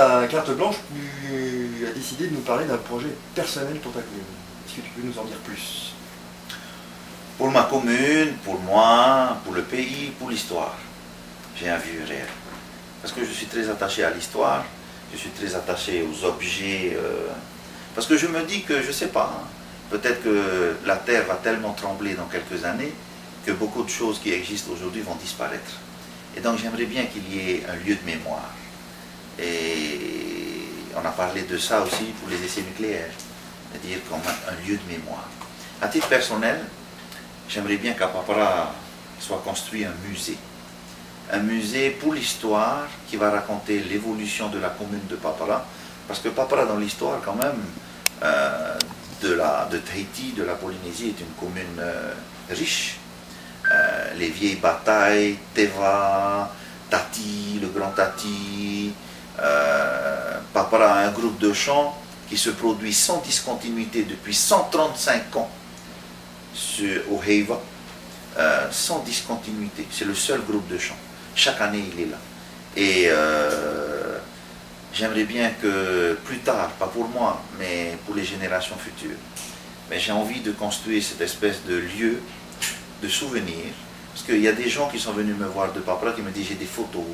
ta carte blanche, tu as décidé de nous parler d'un projet personnel pour ta commune. Est-ce que tu peux nous en dire plus? Pour ma commune, pour moi, pour le pays, pour l'histoire, j'ai un vieux rêve. Parce que je suis très attaché à l'histoire, je suis très attaché aux objets, parce que je me dis que, je ne sais pas, hein, peut-être que la Terre va tellement trembler dans quelques années que beaucoup de choses qui existent aujourd'hui vont disparaître. Et donc j'aimerais bien qu'il y ait un lieu de mémoire. Et on a parlé de ça aussi pour les essais nucléaires, c'est-à-dire qu'on a un lieu de mémoire. À titre personnel, j'aimerais bien qu'à Papara soit construit un musée. Un musée pour l'histoire qui va raconter l'évolution de la commune de Papara. Parce que Papara dans l'histoire quand même de Tahiti, de la Polynésie est une commune riche. Les vieilles batailles, Teva, Tati, le Grand Tati. Papara a un groupe de chants qui se produit sans discontinuité depuis 135 ans au Heiva, sans discontinuité. C'est le seul groupe de chant. Chaque année, il est là. Et j'aimerais bien que plus tard, pas pour moi, mais pour les générations futures, mais j'ai envie de construire cette espèce de lieu de souvenir. Parce qu'il y a des gens qui sont venus me voir de Papara qui me disent j'ai des photos,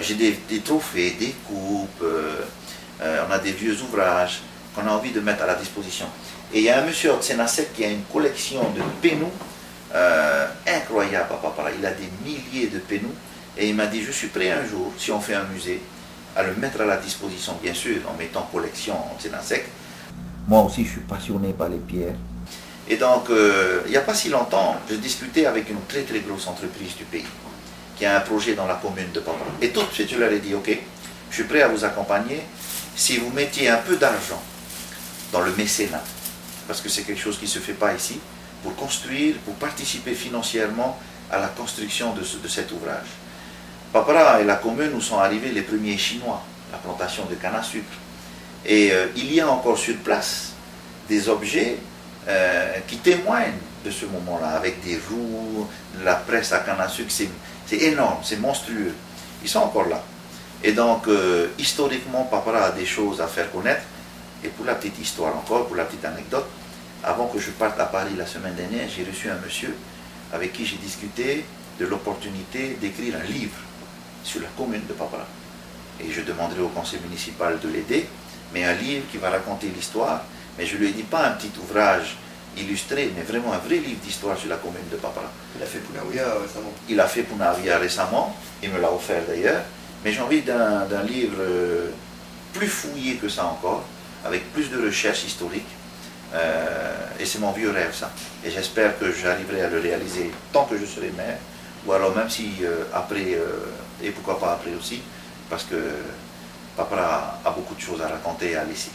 j'ai des trophées, des coupes, on a des vieux ouvrages qu'on a envie de mettre à la disposition. Et il y a un monsieur au Tsenasek qui a une collection de pénous incroyable à Papara. Il a des milliers de pénous et il m'a dit je suis prêt un jour, si on fait un musée, à le mettre à la disposition, bien sûr, en mettant collection au Tsenasek. Moi aussi je suis passionné par les pierres. Et donc, il n'y a pas si longtemps, je discutais avec une très très grosse entreprise du pays qui a un projet dans la commune de Papara. Et tout de suite, je leur ai dit, ok, je suis prêt à vous accompagner si vous mettiez un peu d'argent dans le mécénat, parce que c'est quelque chose qui ne se fait pas ici, pour construire, pour participer financièrement à la construction de cet ouvrage. Papara est la commune où sont arrivés les premiers Chinois, la plantation de canne à sucre. Et il y a encore sur place des objets qui témoignent de ce moment-là, avec des roues, de la presse à canne à sucre, c'est énorme, c'est monstrueux. Ils sont encore là. Et donc, historiquement, Papara a des choses à faire connaître. Et pour la petite histoire encore, pour la petite anecdote, avant que je parte à Paris la semaine dernière, j'ai reçu un monsieur avec qui j'ai discuté de l'opportunité d'écrire un livre sur la commune de Papara. Et je demanderai au conseil municipal de l'aider, mais un livre qui va raconter l'histoire. Mais je ne lui ai dit pas un petit ouvrage illustré, mais vraiment un vrai livre d'histoire sur la commune de Papara. Il a fait Punaouia récemment. Il a fait Punaouia récemment, il me l'a offert d'ailleurs, mais j'ai envie d'un livre plus fouillé que ça encore, avec plus de recherches historiques, et c'est mon vieux rêve ça. Et j'espère que j'arriverai à le réaliser tant que je serai maire, ou alors même si après, et pourquoi pas après aussi, parce que Papara a beaucoup de choses à raconter et à laisser.